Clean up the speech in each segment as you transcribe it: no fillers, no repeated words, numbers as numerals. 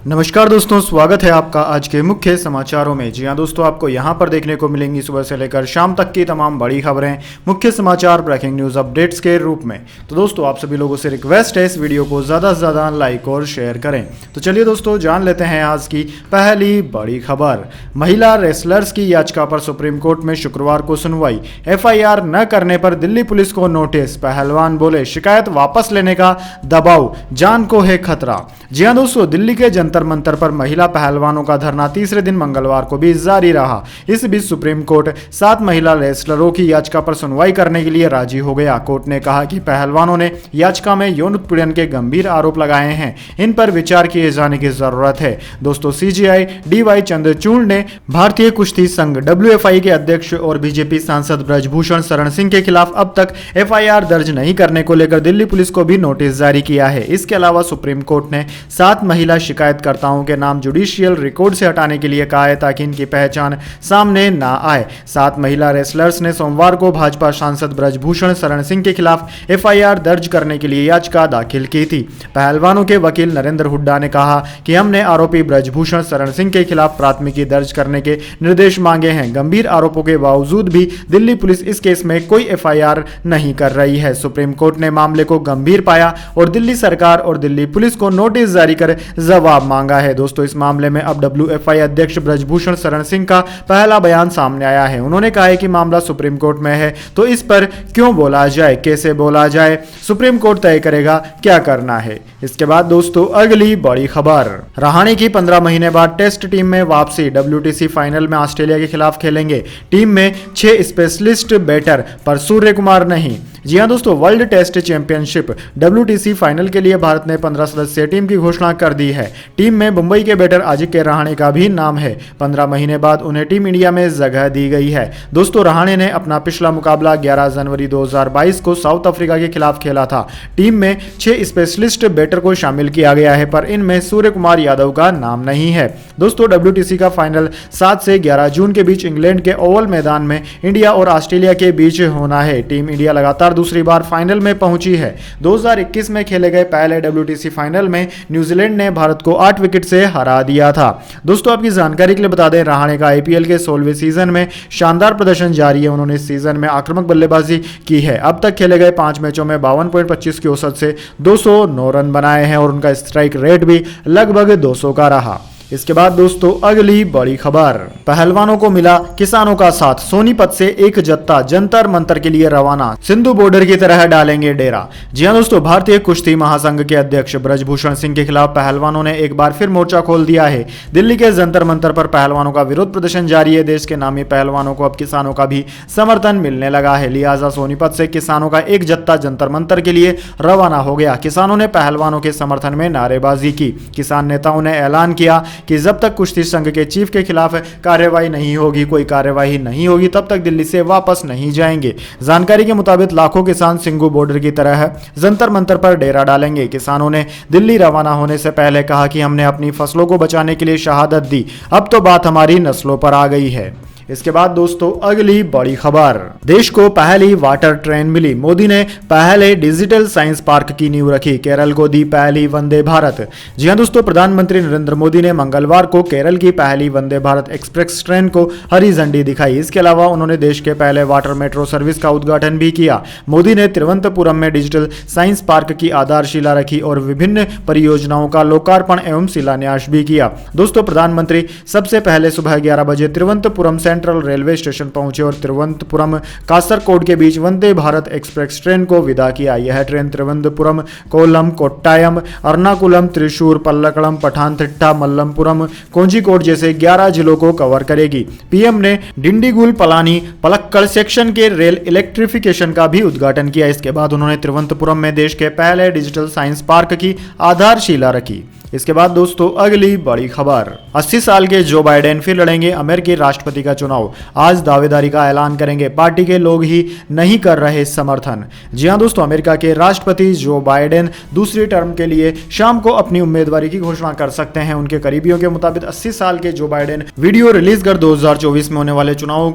नमस्कार दोस्तों, स्वागत है आपका आज के मुख्य समाचारों में। जी हां दोस्तों, आपको यहां पर देखने को मिलेंगी सुबह से लेकर शाम तक की तमाम बड़ी खबरें, मुख्य समाचार, ब्रेकिंग न्यूज़ अपडेट्स के रूप में। तो दोस्तों, आप सभी लोगों से रिक्वेस्ट है इस वीडियो को ज़्यादा से ज़्यादा लाइक और शेयर करें। तो चलिए दोस्तों, जान लेते हैं आज की पहली बड़ी खबर। महिला रेसलर्स की याचिका पर सुप्रीम कोर्ट में शुक्रवार को सुनवाई। FIR न करने पर दिल्ली पुलिस को नोटिस। पहलवान बोले शिकायत वापस लेने का दबाव, जान को है खतरा। जी हां दोस्तों, दिल्ली के जंतर मंतर पर महिला पहलवानों का धरना तीसरे दिन मंगलवार को भी जारी रहा। इस बीच सुप्रीम कोर्ट 7 महिला रेसलरों की याचिका पर सुनवाई करने के लिए राजी हो गया। कोर्ट ने कहा कि पहलवानों ने याचिका में यौन उत्पीड़न के गंभीर आरोप लगाए हैं, इन पर विचार किए जाने की जरूरत है। दोस्तों, CJI DY चंद्रचूड़ ने भारतीय कुश्ती संघ WFI के अध्यक्ष और बीजेपी सांसद ब्रजभूषण शरण सिंह के खिलाफ अब तक FIR दर्ज नहीं करने को लेकर दिल्ली पुलिस को भी नोटिस जारी किया है। इसके अलावा सुप्रीम कोर्ट ने 7 महिला शिकायतकर्ताओं के नाम जुडिशियल रिकॉर्ड से हटाने के लिए कहा है ताकि इनकी पहचान सामने ना आए। 7 महिला रेसलर्स ने सोमवार को भाजपा सांसद ब्रजभूषण शरण सिंह के खिलाफ FIR दर्ज करने के लिए याचिका दाखिल की थी। पहलवानों के वकील नरेंद्र हुड्डा ने कहा कि हमने आरोपी ब्रजभूषण शरण सिंह के खिलाफ प्राथमिकी दर्ज करने के निर्देश मांगे हैं। गंभीर आरोपों के बावजूद भी दिल्ली पुलिस इस केस में कोई FIR नहीं कर रही है। सुप्रीम कोर्ट ने मामले को गंभीर पाया और दिल्ली सरकार और दिल्ली पुलिस को नोटिस जारी कर जवाब मांगा है। दोस्तों, इस मामले में अब WFI अध्यक्ष ब्रजभूषण शरण सिंह का पहला बयान सामने आया है। उन्होंने कहा है कि मामला सुप्रीम कोर्ट में है तो इस पर क्यों बोला जाए, कैसे बोला जाए, सुप्रीम कोर्ट तय करेगा क्या करना है। इसके बाद दोस्तों, अगली बड़ी खबर। रहाणे की 15 महीने बाद टेस्ट टीम में वापसी। WTC फाइनल में ऑस्ट्रेलिया के खिलाफ खेलेंगे। टीम में 6 स्पेशलिस्ट बैटर पर सूर्य कुमार नहीं। जी हां दोस्तों, World Test Championship WTC final के लिए भारत ने 15 सदस्यीय टीम की घोषणा कर दी है। टीम में मुंबई के बैटर अजिंक्य रहाणे का भी नाम है। 15 महीने बाद उन्हें टीम इंडिया में जगह दी गई है। दोस्तों, रहाणे ने अपना पिछला मुकाबला 11 जनवरी 2022 को साउथ अफ्रीका के खिलाफ खेला था। टीम में 6 स्पेशलिस्ट बैटर को शामिल किया गया है, पर इनमें सूर्य कुमार यादव का नाम नहीं है। दोस्तों, WTC का फाइनल 7 से 11 जून के बीच इंग्लैंड के ओवल मैदान में इंडिया और ऑस्ट्रेलिया के बीच होना है। टीम इंडिया लगातार दूसरी बार फाइनल में पहुंची है। 2021 में खेले गए पहले WTC फाइनल में न्यूजीलैंड ने भारत को 8 विकेट से हरा दिया था। दोस्तों, आपकी जानकारी के लिए बता दें, रहाणे का IPL के 16वें सीजन में शानदार प्रदर्शन जारी है। उन्होंने इस सीजन में आक्रामक बल्लेबाजी की है। अब तक खेले गए 5 मैचों में 52.25 की औसत से 209 रन बनाए हैं और उनका स्ट्राइक रेट भी लगभग 200 का रहा। इसके बाद दोस्तों, अगली बड़ी खबर। पहलवानों को मिला किसानों का साथ। सोनीपत से एक जत्था जंतर मंतर के लिए रवाना। सिंधु बॉर्डर की तरह डालेंगे डेरा। जी हां दोस्तों, भारतीय कुश्ती महासंघ के अध्यक्ष ब्रजभूषण सिंह के खिलाफ पहलवानों ने एक बार फिर मोर्चा खोल दिया है। दिल्ली के जंतर मंतर पर पहलवानों का विरोध प्रदर्शन जारी है। देश के नामी पहलवानों को अब किसानों का भी समर्थन मिलने लगा है, लिहाजा सोनीपत से किसानों का एक जत्था जंतर मंतर के लिए रवाना हो गया। किसानों ने पहलवानों के समर्थन में नारेबाजी की। किसान नेताओं ने ऐलान किया कि जब तक कुश्ती संघ के चीफ के खिलाफ कार्रवाई नहीं होगी, कोई कार्रवाई नहीं होगी, तब तक दिल्ली से वापस नहीं जाएंगे। जानकारी के मुताबिक लाखों किसान सिंघू बॉर्डर की तरह जंतर मंतर पर डेरा डालेंगे। किसानों ने दिल्ली रवाना होने से पहले कहा कि हमने अपनी फसलों को बचाने के लिए शहादत दी, अब तो बात हमारी नस्लों पर आ गई है। इसके बाद दोस्तों, अगली बड़ी खबर। देश को पहली वाटर ट्रेन मिली। मोदी ने पहले डिजिटल साइंस पार्क की नींव रखी। केरल को दी पहली वंदे भारत। जी हां दोस्तों, प्रधानमंत्री नरेंद्र मोदी ने मंगलवार को केरल की पहली वंदे भारत एक्सप्रेस ट्रेन को हरी झंडी दिखाई। इसके अलावा उन्होंने देश के पहले वाटर मेट्रो सर्विस का उद्घाटन भी किया। मोदी ने तिरुवनंतपुरम में डिजिटल साइंस पार्क की आधारशिला रखी और विभिन्न परियोजनाओं का लोकार्पण एवं शिलान्यास भी किया। दोस्तों, प्रधानमंत्री सबसे पहले सुबह 11 बजे तिरुवनंतपुरम सेंट्रल रेलवे स्टेशन पहुंचे और तिरुवनंतपुरम कासरकोड के बीच वंदे भारत एक्सप्रेस ट्रेन को विदा किया। यह ट्रेन तिरुवनंतपुरम, कोल्लम, कोट्टायम, एर्नाकुलम, त्रिशूर, पल्लकड़म, पठानथिट्टा, मल्लमपुरम, कोझिकोड जैसे 11 जिलों को कवर करेगी। पीएम ने डिंडीगुल, पलानी, पलक्कड़ सेक्शन के रेल इलेक्ट्रिफिकेशन का भी उद्घाटन किया। इसके बाद उन्होंने तिरुवनंतपुरम में देश के पहले डिजिटल साइंस पार्क की आधारशिला रखी। इसके बाद दोस्तों, अगली बड़ी खबर। 80 साल के जो बाइडेन फिर लड़ेंगे अमेरिकी राष्ट्रपति का चुनाव। आज दावेदारी का ऐलान करेंगे। पार्टी के लोग ही नहीं कर रहे समर्थन। जी हां दोस्तों, अमेरिका के राष्ट्रपति जो बाइडेन दूसरी टर्म के लिए शाम को अपनी उम्मीदवारी की घोषणा कर सकते हैं। उनके करीबियों के मुताबिक 80 साल के जो बाइडेन वीडियो रिलीज कर 2024 में होने वाले चुनाव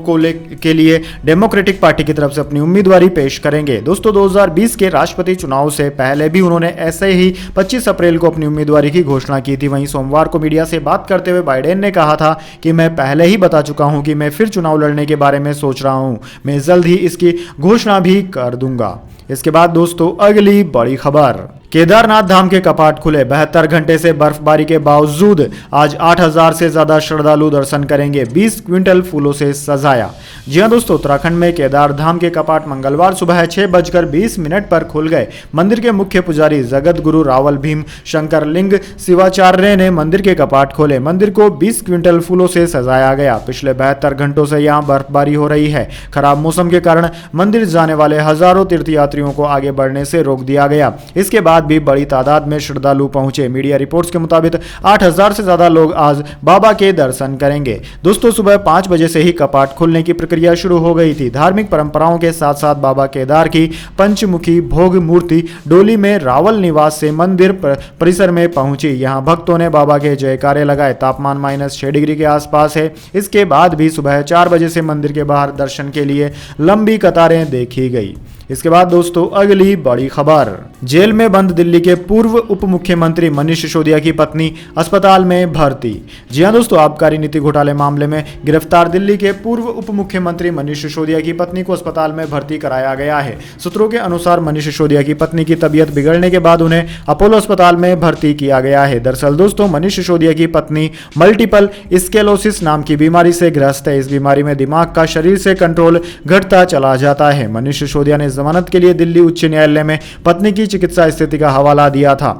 के लिए डेमोक्रेटिक पार्टी की तरफ से अपनी उम्मीदवारी पेश करेंगे। दोस्तों, 2020 के राष्ट्रपति चुनाव से पहले भी उन्होंने ऐसे ही 25 अप्रैल को अपनी उम्मीदवारी की की घोषणा की थी। वहीं सोमवार को मीडिया से बात करते हुए बाइडेन ने कहा था कि मैं पहले ही बता चुका हूं कि मैं फिर चुनाव लड़ने के बारे में सोच रहा हूं, मैं जल्द ही इसकी घोषणा भी कर दूंगा। इसके बाद दोस्तों अगली बड़ी खबर, केदारनाथ धाम के कपाट खुले, 72 घंटे से बर्फबारी के बावजूद आज 8000 से ज्यादा श्रद्धालु दर्शन करेंगे, 20 क्विंटल फूलों से सजाया। जी हां दोस्तों, उत्तराखंड में केदार धाम के कपाट मंगलवार सुबह 6:20 पर खुल गए। मंदिर के मुख्य पुजारी जगत गुरु रावल भीम शंकर लिंग शिवाचार्य ने मंदिर के कपाट खोले। मंदिर को 20 क्विंटल फूलों से सजाया गया। पिछले 72 घंटों से यहां बर्फबारी हो रही है। खराब मौसम के कारण मंदिर जाने वाले हजारों तीर्थयात्रियों को आगे बढ़ने से रोक दिया गया। इसके बाद भी बड़ी तादाद में श्रद्धालु पहुंचे। मीडिया रिपोर्ट्स के मुताबिक 8000 से ज्यादा लोग आज बाबा के दर्शन करेंगे। दोस्तों सुबह 5 बजे से ही कपाट खुलने की प्रक्रिया शुरू हो गई थी। धार्मिक परंपराओं के साथ साथ बाबा केदार की पंचमुखी भोग मूर्ति डोली में रावल निवास से मंदिर परिसर में पहुंची। यहां भक्तों ने बाबा के जयकारे लगाए। तापमान -6 डिग्री के आसपास है। इसके बाद भी सुबह 4 बजे से मंदिर के बाहर दर्शन के लिए लंबी कतारें देखी गई। इसके बाद दोस्तों अगली बड़ी खबर, जेल में बंद दिल्ली के पूर्व उप मुख्यमंत्री मनीष सिसोदिया की पत्नी अस्पताल में भर्ती। जी हां दोस्तों, आबकारी नीति घोटाले मामले में गिरफ्तार दिल्ली के पूर्व उप मुख्यमंत्री मनीष सिसोदिया की पत्नी को अस्पताल में भर्ती कराया गया है। सूत्रों के अनुसार मनीष सिसोदिया की पत्नी की तबीयत बिगड़ने के बाद उन्हें अपोलो अस्पताल में भर्ती किया गया है। दरअसल दोस्तों, मनीष सिसोदिया की पत्नी मल्टीपल स्क्लेरोसिस नाम की बीमारी से ग्रस्त है। इस बीमारी में दिमाग का शरीर से कंट्रोल घटता चला जाता है। मनीष सिसोदिया ने जमानत के लिए दिल्ली उच्च न्यायालय में पत्नी की चिकित्सा स्थिति का हवाला दिया था।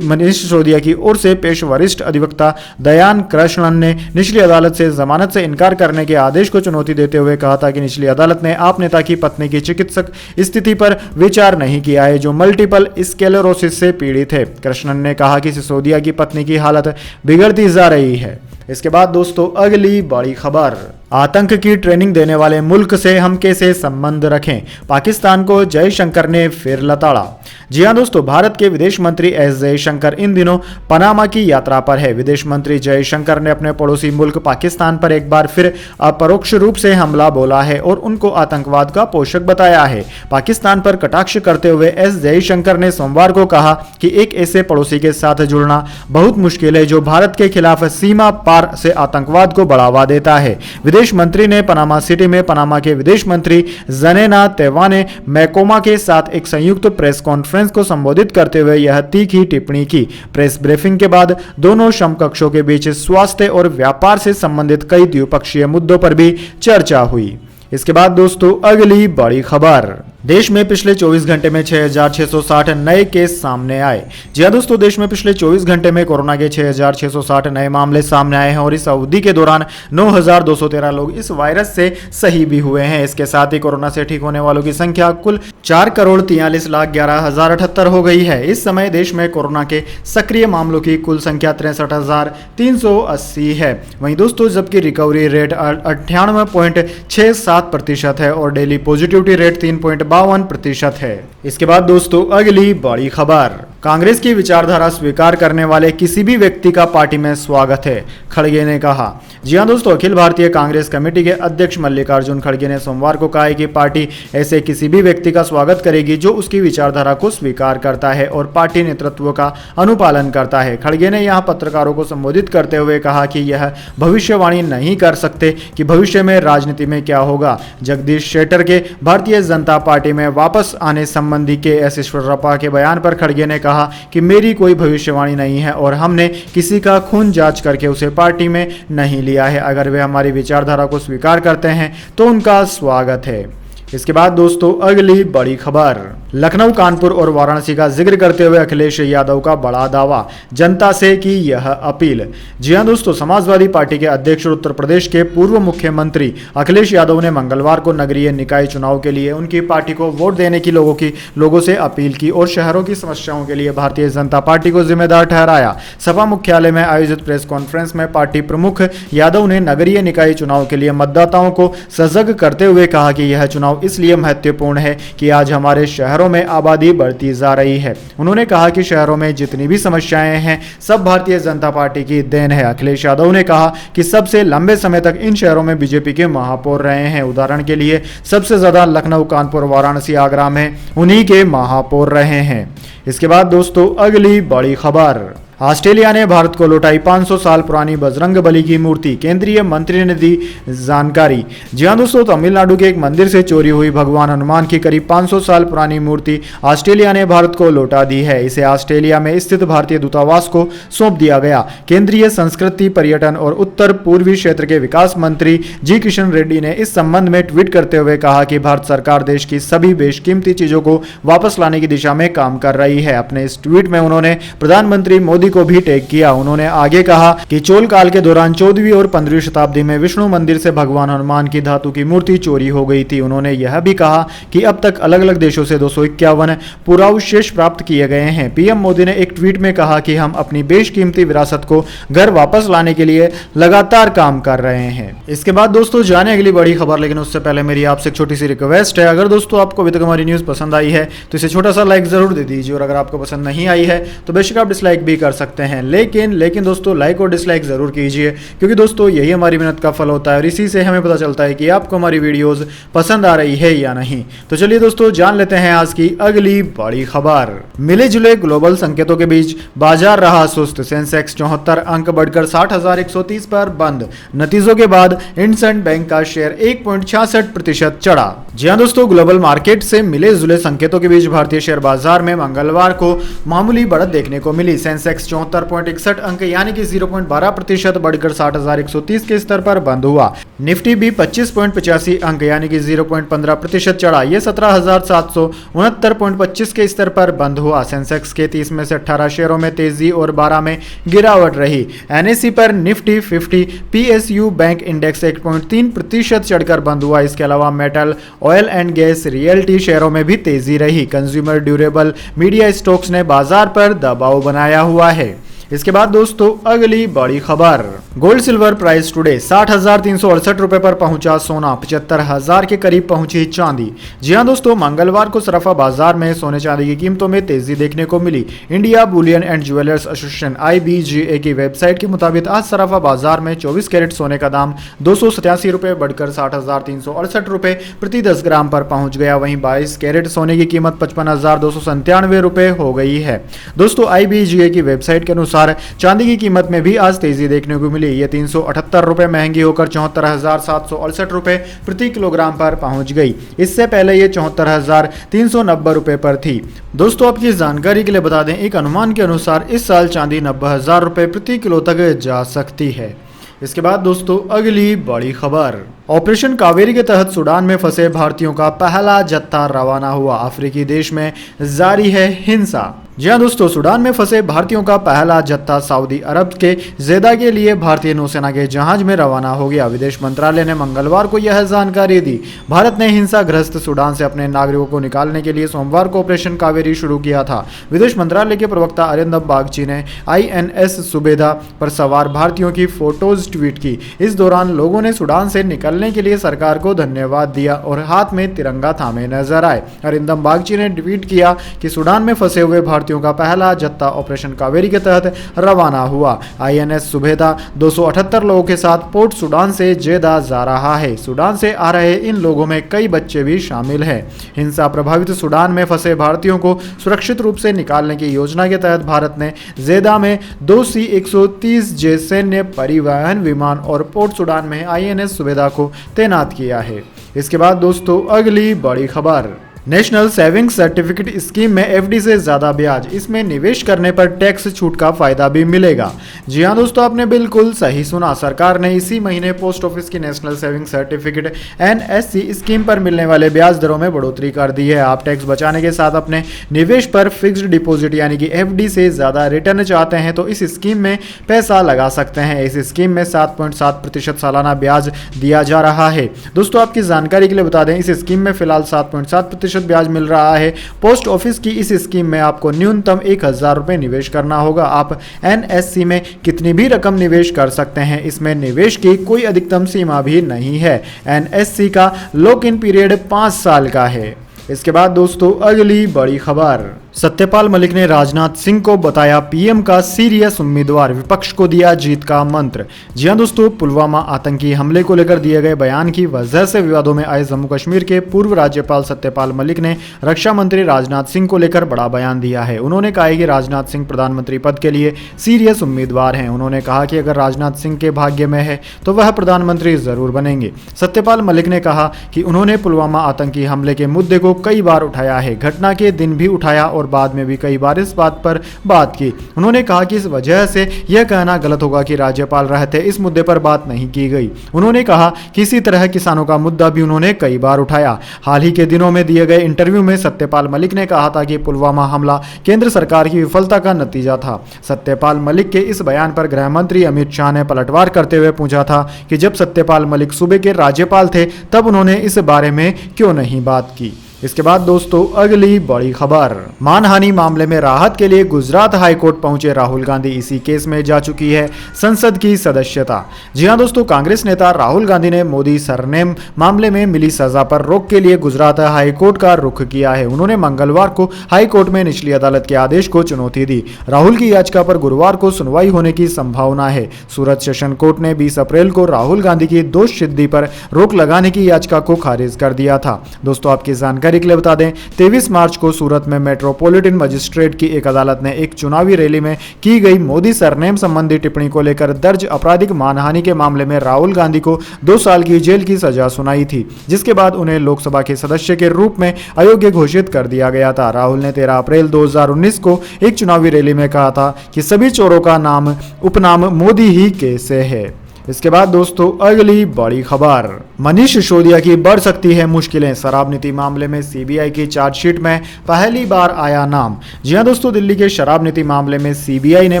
मनीष सिसोदिया की ओर से पेश वरिष्ठ अधिवक्ता दयान कृष्णन ने निचली अदालत से जमानत से इनकार करने के आदेश को चुनौती देते हुए कहा था कि निचली अदालत ने आप नेता की पत्नी की चिकित्सक स्थिति पर विचार नहीं किया है, जो मल्टीपल स्क्लेरोसिस से पीड़ित है। कृष्णन ने कहा कि सिसोदिया की पत्नी की हालत बिगड़ती जा रही है। इसके बाद दोस्तों अगली बड़ी खबर, आतंक की ट्रेनिंग देने वाले मुल्क से हम कैसे संबंध रखें, पाकिस्तान को जयशंकर ने फिर लताड़ा। जी हां दोस्तों, भारत के विदेश मंत्री एस जयशंकर इन दिनों पनामा की यात्रा पर है। विदेश मंत्री जयशंकर ने अपने पड़ोसी मुल्क पाकिस्तान पर एक बार फिर अपरोक्ष रूप से हमला बोला है और उनको आतंकवाद का पोषक बताया है। पाकिस्तान पर कटाक्ष करते हुए एस जयशंकर ने सोमवार को कहा कि एक ऐसे पड़ोसी के साथ जुड़ना बहुत मुश्किल है जो भारत के खिलाफ सीमा पार से आतंकवाद को बढ़ावा देता है। विदेश मंत्री ने पनामा सिटी में पनामा के विदेश मंत्री जनेना तेवाने मैकोमा के साथ एक संयुक्त प्रेस कॉन्फ्रेंस को संबोधित करते हुए यह तीखी टिप्पणी की। प्रेस ब्रीफिंग के बाद दोनों समकक्षों के बीच स्वास्थ्य और व्यापार से संबंधित कई द्विपक्षीय मुद्दों पर भी चर्चा हुई। इसके बाद दोस्तों अगली बड़ी खबर, देश में पिछले 24 घंटे में 6660 नए केस सामने आए। जी हां दोस्तों, देश में पिछले 24 घंटे में कोरोना के 6660 नए मामले सामने आए हैं और इस अवधि के दौरान 9213 लोग इस वायरस से सही भी हुए हैं। इसके साथ ही कोरोना से ठीक होने वालों की संख्या कुल 4,43,11,078 हो गई है। इस समय देश में कोरोना के सक्रिय मामलों की कुल संख्या 63,380 है। वहीं दोस्तों, जबकि रिकवरी रेट 98.67% है और डेली पॉजिटिविटी रेट 3.52% है। इसके बाद दोस्तों अगली बड़ी खबर, कांग्रेस की विचारधारा स्वीकार करने वाले किसी भी व्यक्ति का पार्टी में स्वागत है, खड़गे ने कहा। जी हां दोस्तों, अखिल भारतीय कांग्रेस कमेटी के अध्यक्ष मल्लिकार्जुन खड़गे ने सोमवार को कहा है कि पार्टी ऐसे किसी भी व्यक्ति का स्वागत करेगी जो उसकी विचारधारा को स्वीकार करता है और पार्टी नेतृत्व का अनुपालन करता है। खड़गे ने यहां पत्रकारों को संबोधित करते हुए कहा कि यह भविष्यवाणी नहीं कर सकते कि भविष्य में राजनीति में क्या होगा। जगदीश शेट्टर के भारतीय जनता पार्टी में वापस आने संबंधी के एस ईश्वरप्पा के बयान पर खड़गे ने कहा कि मेरी कोई भविष्यवाणी नहीं है और हमने किसी का खून जांच करके उसे पार्टी में नहीं लिया है। अगर वे हमारी विचारधारा को स्वीकार करते हैं तो उनका स्वागत है। इसके बाद दोस्तों अगली बड़ी खबर, लखनऊ, कानपुर और वाराणसी का जिक्र करते हुए अखिलेश यादव का बड़ा दावा, जनता से की यह अपील। जी हां दोस्तों, समाजवादी पार्टी के अध्यक्ष और उत्तर प्रदेश के पूर्व मुख्यमंत्री अखिलेश यादव ने मंगलवार को नगरीय निकाय चुनाव के लिए उनकी पार्टी को वोट देने की लोगों से अपील की और शहरों की समस्याओं के लिए भारतीय जनता पार्टी को जिम्मेदार ठहराया। सपा मुख्यालय में आयोजित प्रेस कॉन्फ्रेंस में पार्टी प्रमुख यादव ने नगरीय निकाय चुनाव के लिए मतदाताओं को सजग करते हुए कहा कि यह चुनाव इसलिए महत्वपूर्ण है कि आज हमारे शहरों में आबादी बढ़ती जा रही है। उन्होंने कहा कि शहरों में जितनी भी समस्याएं हैं सब भारतीय जनता पार्टी की देन है। अखिलेश यादव ने कहा कि सबसे लंबे समय तक इन शहरों में बीजेपी के महापौर रहे हैं। उदाहरण के लिए सबसे ज्यादा लखनऊ, कानपुर, वाराणसी, आगरा में उन्हीं के महापौर रहे हैं। इसके बाद दोस्तों अगली बड़ी खबर, ऑस्ट्रेलिया ने भारत को लौटाई 500 साल पुरानी बजरंगबली की मूर्ति, केंद्रीय मंत्री ने दी जानकारी। जी हां दोस्तों, तमिलनाडु के एक मंदिर से चोरी हुई भगवान हनुमान की करीब 500 साल पुरानी मूर्ति ऑस्ट्रेलिया ने भारत को लौटा दी है। इसे ऑस्ट्रेलिया में स्थित भारतीय दूतावास को सौंप दिया गया। केंद्रीय संस्कृति, पर्यटन और उत्तर पूर्वी क्षेत्र के विकास मंत्री जी किशन रेड्डी ने इस संबंध में ट्वीट करते हुए कहा कि भारत सरकार देश की सभी बेशकीमती चीजों को वापस लाने की दिशा में काम कर रही है। अपने इस ट्वीट में उन्होंने प्रधानमंत्री मोदी को भी टैग किया। उन्होंने आगे कहा कि चोल काल के दौरान 14वीं और 15वीं शताब्दी में विष्णु मंदिर से भगवान हनुमान की धातु की मूर्ति चोरी हो गई थी। उन्होंने यह भी कहा कि अब तक अलग अलग देशों से 251 पुरावशेष प्राप्त किए गए हैं। पीएम मोदी ने एक ट्वीट में कहा कि हम अपनी बेशकीमती विरासत को घर वापस लाने के लिए लगातार काम कर रहे हैं। इसके बाद दोस्तों जाने अगली बड़ी खबर, लेकिन उससे पहले मेरी आपसे एक छोटी सी रिक्वेस्ट है। अगर दोस्तों आपको अभी तक हमारी न्यूज पसंद आई है तो इसे छोटा सा लाइक जरूर दे दीजिए, और अगर आपको पसंद नहीं आई है तो बेशक आप डिसलाइक भी कर सकते हैं, लेकिन दोस्तों लाइक और डिसलाइक जरूर कीजिए, क्योंकि दोस्तों यही हमारी मेहनत का फल होता है और इसी से हमें पता चलता है कि आपको हमारी वीडियोस पसंद आ रही है या नहीं। तो चलिए दोस्तों जान लेते हैं आज की अगली बड़ी खबर। मिले जुले ग्लोबल संकेतों के बीच बाजार रहा सुस्त, सेंसेक्स 74 अंक बढ़कर 60,130 पर बंद। नतीजों के बाद इंडसइंड बैंक का शेयर 1.66% चढ़ा। जी हां दोस्तों, ग्लोबल मार्केट से मिले जुले संकेतों के बीच भारतीय शेयर बाजार में मंगलवार को मामूली बढ़त देखने को मिली। सेंसेक्स 74.61 अंक यानी कि 0.12% बढ़कर 60,130 के स्तर पर बंद हुआ। निफ्टी भी 25.85 अंक यानी कि 0.15% चढ़ा। यह 17,769.25 के स्तर पर बंद हुआ। सेंसेक्स के 30 में से 18 शेयरों में तेजी और 12 में गिरावट रही। एनएसई पर निफ्टी 50 पीएसयू बैंक इंडेक्स 1.3% चढ़कर बंद हुआ। इसके अलावा metal, oil and gas, realty शेयरों में भी तेजी रही। कंज्यूमर ड्यूरेबल, मीडिया स्टॉक्स ने बाजार पर दबाव बनाया हुआ है। इसके बाद दोस्तों अगली बड़ी खबर, गोल्ड सिल्वर प्राइस टुडे 60,368 रुपए पर पहुंचा सोना, 75,000 के करीब पहुंची चांदी। जी हां दोस्तों, मंगलवार को सराफा बाजार में सोने चांदी की कीमतों में तेजी देखने को मिली। India bullion and jewellers association IBGA की वेबसाइट के मुताबिक आज सराफा बाजार में 24 कैरेट सोने का दाम 287 रुपए बढ़कर 60,368 रुपए प्रति 10 ग्राम पर पहुंच गया। वहीं 22 कैरेट सोने की कीमत 55,297 रुपए हो गई है। दोस्तों IBGA की वेबसाइट के अनुसार चांदी की कीमत में भी आज तेजी देखने को मिली। यह 378 रुपए महंगी होकर 74,768 रुपए प्रति किलोग्राम पर पहुंच गई। इससे पहले यह 74,390 रुपए पर थी। दोस्तों आपकी जानकारी के लिए बता दें, एक अनुमान के अनुसार इस साल चांदी 90,000 रुपए प्रति किलो तक जा सकती है। इसके बाद दोस्तों अगली बड़ी खबर, ऑपरेशन कावेरी के तहत सूडान में फंसे भारतीयों का पहला जत्था रवाना हुआ। अफ्रीकी देश में जारी है हिंसा। जी हां दोस्तों, सूडान में फंसे भारतीयों का पहला जत्था सऊदी अरब के जेदा के लिए भारतीय नौसेना के जहाज में रवाना हो गया। विदेश मंत्रालय ने मंगलवार को यह जानकारी दी। भारत ने हिंसाग्रस्त सूडान से अपने नागरिकों को निकालने के लिए सोमवार को ऑपरेशन कावेरी शुरू किया था। विदेश मंत्रालय के प्रवक्ता अरिंदम बागची ने INS सुबेदा पर सवार भारतीयों की फोटोज ट्वीट की। इस दौरान लोगों ने सूडान से निकलने के लिए सरकार को धन्यवाद दिया और हाथ में तिरंगा थामे नजर आए। अरिंदम बागची ने ट्वीट किया कि सूडान में फंसे हुए भारतीयों का पहला जत्था ऑपरेशन कावेरी के तहत रवाना हुआ। INS सुबेदा 278 लोगों के साथ पोर्ट सूडान से जेदा जा रहा है। सूडान से आ रहे इन लोगों में कई बच्चे भी शामिल हैं। हिंसा प्रभावित सूडान में फंसे भारतीयों को सुरक्षित रूप से निकालने की योजना के तहत भारत ने जेदा में 2 C-130J सैन्य परिवहन विमान और पोर्ट सूडान में INS सुबेदा को तैनात किया है। इसके बाद दोस्तों अगली बड़ी खबर, नेशनल सेविंग सर्टिफिकेट स्कीम में FD से ज्यादा ब्याज, इसमें निवेश करने पर टैक्स छूट का फायदा भी मिलेगा। जी हां दोस्तों, आपने बिल्कुल सही सुना। सरकार ने इसी महीने पोस्ट ऑफिस की national saving certificate NSC scheme पर मिलने वाले ब्याज दरों में बढ़ोतरी कर दी है। आप टैक्स बचाने के साथ अपने निवेश पर फिक्स्ड डिपॉजिट यानी कि FD से ज्यादा रिटर्न चाहते हैं तो इस स्कीम में पैसा लगा सकते हैं। इस स्कीम में 7.7% सालाना ब्याज दिया जा रहा है। दोस्तों आपकी जानकारी के लिए बता दें, इस स्कीम में फिलहाल 7.7% ब्याज मिल रहा है। पोस्ट ऑफिस की इस स्कीम में आपको न्यूनतम 1,000 रुपए निवेश करना होगा। आप NSC में कितनी भी रकम निवेश कर सकते हैं। इसमें निवेश की कोई अधिकतम सीमा भी नहीं है। NSC का लॉक इन पीरियड 5 साल का है। इसके बाद दोस्तों अगली बड़ी खबर, सत्यपाल मलिक ने राजनाथ सिंह को बताया पीएम का सीरियस उम्मीदवार, विपक्ष को दिया जीत का मंत्र। जी हां दोस्तों, पुलवामा आतंकी हमले को लेकर दिए गए बयान की वजह से विवादों में आए जम्मू कश्मीर के पूर्व राज्यपाल सत्यपाल मलिक ने रक्षा मंत्री राजनाथ सिंह को लेकर बड़ा बयान दिया है। उन्होंने कहा है कि राजनाथ सिंह प्रधानमंत्री पद के लिए सीरियस उम्मीदवार हैं। उन्होंने कहा कि अगर राजनाथ सिंह के भाग्य में है तो वह प्रधानमंत्री जरूर बनेंगे। सत्यपाल मलिक ने कहा कि उन्होंने पुलवामा आतंकी हमले के मुद्दे को कई बार उठाया है, घटना के दिन भी उठाया और बाद में भी कई बार इस बात पर बात की। उन्होंने कहा कि इस वजह से यह कहना गलत होगा कि राज्यपाल रहते इस मुद्दे पर बात नहीं की गई। उन्होंने कहा कि इसी तरह किसानों का मुद्दा भी उन्होंने कई बार उठाया। हाल ही के दिनों में दिए गए इंटरव्यू में सत्यपाल मलिक ने कहा था कि पुलवामा हमला केंद्र सरकार की विफलता का नतीजा था। सत्यपाल मलिक के इस बयान पर गृह मंत्री अमित शाह ने पलटवार करते हुए पूछा था कि जब सत्यपाल मलिक सूबे के राज्यपाल थे तब उन्होंने इस बारे में क्यों नहीं बात की। इसके बाद दोस्तों अगली बड़ी खबर, मानहानि मामले में राहत के लिए गुजरात हाईकोर्ट पहुंचे राहुल गांधी। इसी केस में जा चुकी है संसद की सदस्यता। जी हां दोस्तों, कांग्रेस नेता राहुल गांधी ने मोदी सरनेम मामले में मिली सजा पर रोक के लिए गुजरात हाईकोर्ट का रुख किया है। उन्होंने मंगलवार को हाईकोर्ट में निचली अदालत के आदेश को चुनौती दी। राहुल की याचिका पर गुरुवार को सुनवाई होने की संभावना है। सूरत सेशन कोर्ट ने 20 अप्रैल को राहुल गांधी की दोष सिद्धि पर रोक लगाने की याचिका को खारिज कर दिया था। दोस्तों आपकी जानकारी के लिए बता दें, 23 मार्च को सूरत में मेट्रोपॉलिटन मजिस्ट्रेट की एक अदालत ने एक चुनावी रैली में की गई मोदी सरनेम संबंधी टिप्पणी को लेकर दर्ज आपराधिक मानहानि के मामले में राहुल गांधी को 2 साल की जेल की सजा सुनाई थी, जिसके बाद उन्हें लोकसभा के सदस्य के रूप में अयोग्य घोषित कर दिया गया था। राहुल ने 13 अप्रैल 2019 को एक चुनावी रैली में कहा था कि सभी चोरों का नाम उपनाम मोदी ही कैसे है। इसके बाद दोस्तों अगली बड़ी खबर, मनीष सिसोदिया की बढ़ सकती है मुश्किलें। शराब नीति मामले में सीबीआई की चार्जशीट में पहली बार आया नाम। जी हां दोस्तों, दिल्ली के शराब नीति मामले में सीबीआई ने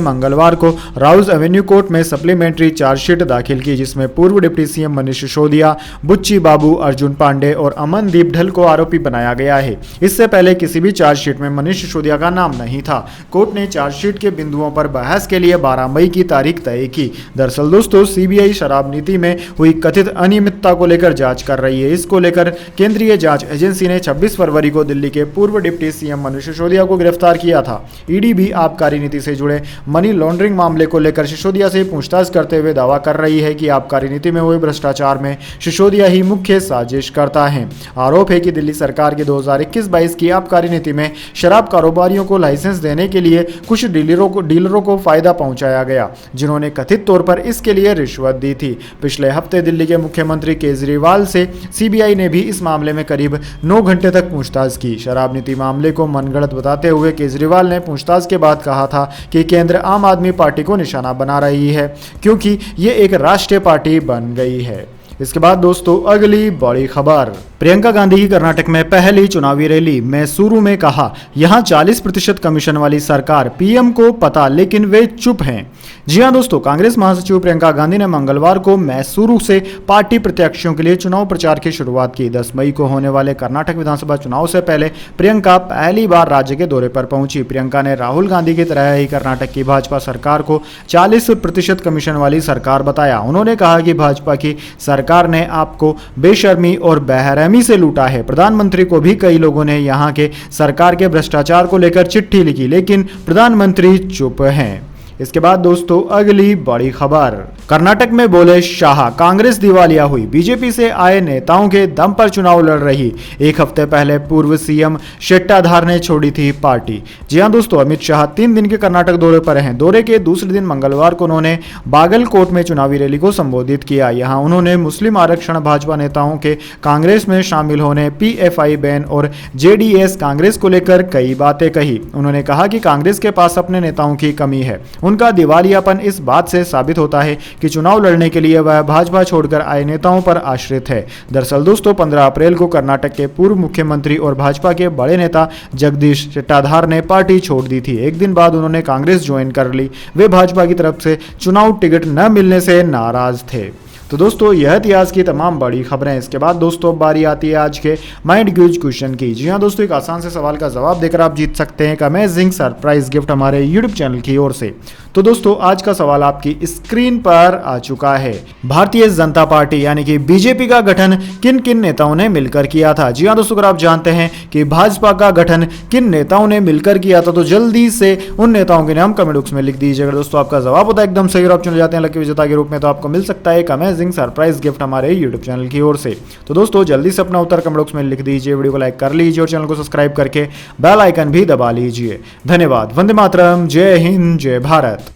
मंगलवार को राउज एवेन्यू कोर्ट में सप्लीमेंट्री चार्जशीट दाखिल की, जिसमें पूर्व डिप्टी सीएम मनीष सिसोदिया, बुच्ची बाबू, अर्जुन पांडे और अमनदीप ढल को आरोपी बनाया गया है। इससे पहले किसी भी चार्जशीट में मनीष सिसोदिया का नाम नहीं था। कोर्ट ने चार्जशीट के बिंदुओं पर बहस के लिए 12 मई की तारीख तय की। दरअसल दोस्तों सीबीआई शराब नीति में हुई कथित अनियमितता को लेकर जांच कर रही है। इसको लेकर केंद्रीय जांच एजेंसी ने 26 फरवरी को दिल्ली के पूर्व डिप्टी सीएम मनीष सिसोदिया को गिरफ्तार किया था। ईडी भी आबकारी नीति से जुड़े मनी लॉन्ड्रिंग मामले को लेकर सिसोदिया से पूछताछ करते हुए दावा कर रही है कि आबकारी नीति में हुए भ्रष्टाचार में सिसोदिया ही मुख्य साजिश करता है। आरोप है कि दिल्ली सरकार की 2021-22 की आबकारी नीति में शराब कारोबारियों को लाइसेंस देने के लिए कुछ डीलरों को फायदा पहुंचाया गया, जिन्होंने कथित तौर पर इसके लिए रिश्वत दी थी। पिछले हफ्ते दिल्ली के मुख्यमंत्री केजरीवाल से सीबीआई ने भी इस मामले में करीब 9 घंटे तक पूछताछ की। शराब नीति मामले को मनगढ़ंत बताते हुए केजरीवाल ने पूछताछ के बाद कहा था कि केंद्र आम आदमी पार्टी को निशाना बना रही है, क्योंकि ये एक राष्ट्रीय पार्टी बन गई है। इसके बाद दोस्तों अगली बड़ी खबर, प्रियंका गांधी की कर्नाटक में पहली चुनावी रैली। मैसूरू में कहा यहां 40% कमीशन वाली सरकार, पीएम को पता लेकिन वे चुप हैं। जी हां दोस्तों, कांग्रेस महासचिव प्रियंका गांधी ने मंगलवार को मैसूरू से पार्टी प्रत्याशियों के लिए चुनाव प्रचार की शुरुआत की। 10 मई को होने वाले कर्नाटक विधानसभा चुनाव से पहले प्रियंका पहली बार राज्य के दौरे पर पहुंची। प्रियंका ने राहुल गांधी की तरह ही कर्नाटक की भाजपा सरकार को 40% कमीशन वाली सरकार बताया। उन्होंने कहा कि भाजपा की सरकार ने आपको बेशर्मी और बेरहमी से लूटा है। प्रधानमंत्री को भी कई लोगों ने यहां के सरकार के भ्रष्टाचार को लेकर चिट्ठी लिखी, लेकिन प्रधानमंत्री चुप हैं। इसके बाद दोस्तों अगली बड़ी खबर, कर्नाटक में बोले शाह, कांग्रेस दिवालिया हुई, बीजेपी से आए नेताओं के दम पर चुनाव लड़ रही। एक हफ्ते पहले पूर्व सीएम शेट्टाधार ने छोड़ी थी पार्टी। जी हां दोस्तों, अमित शाह 3 दिन के कर्नाटक दौरे पर हैं। दौरे के दूसरे दिन मंगलवार को उन्होंने बागलकोट में चुनावी रैली को संबोधित किया। यहां उन्होंने मुस्लिम आरक्षण, भाजपा नेताओं के कांग्रेस में शामिल होने, पीएफआई बैन और जेडीएस कांग्रेस को लेकर कई बातें कही। उन्होंने कहा कि कांग्रेस के पास अपने नेताओं की कमी है। उनका दिवालियापन इस बात से साबित होता है कि चुनाव लड़ने के लिए वह भाजपा छोड़कर आए नेताओं पर आश्रित है। दरअसल दोस्तों 15 अप्रैल को कर्नाटक के पूर्व मुख्यमंत्री और भाजपा के बड़े नेता जगदीश शेट्टाधार ने पार्टी छोड़ दी थी। एक दिन बाद उन्होंने कांग्रेस ज्वाइन कर ली। वे भाजपा की तरफ से चुनाव टिकट न मिलने से नाराज थे। तो दोस्तों यह थी आज की तमाम बड़ी खबरें। इसके बाद दोस्तों अब बारी आती है आज के माइंड क्यूज क्वेश्चन की। जी हाँ दोस्तों, एक आसान से सवाल का जवाब देकर आप जीत सकते हैं एक अमेजिंग सरप्राइज गिफ्ट हमारे यूट्यूब चैनल की ओर से। तो दोस्तों आज का सवाल आपकी स्क्रीन पर आ चुका है। भारतीय जनता पार्टी यानी कि बीजेपी का गठन किन किन नेताओं ने मिलकर किया था? जी हाँ दोस्तों, अगर आप जानते हैं कि भाजपा का गठन किन नेताओं ने मिलकर किया था तो जल्दी से उन नेताओं के नाम कमेंट बॉक्स में लिख दीजिए। अगर दोस्तों आपका जवाब होता है एकदम सही और आप चुने जाते हैं लकी विजेता के रूप में, तो आपको मिल सकता है एक अमेजिंग सरप्राइज गिफ्ट हमारे यूट्यूब चैनल की ओर से। तो दोस्तों जल्दी से अपना उत्तर कमेंट बॉक्स में लिख दीजिए, वीडियो को लाइक कर लीजिए और चैनल को सब्सक्राइब करके बेल आइकन भी दबा लीजिए। धन्यवाद। वंदे मातरम। जय हिंद, जय भारत।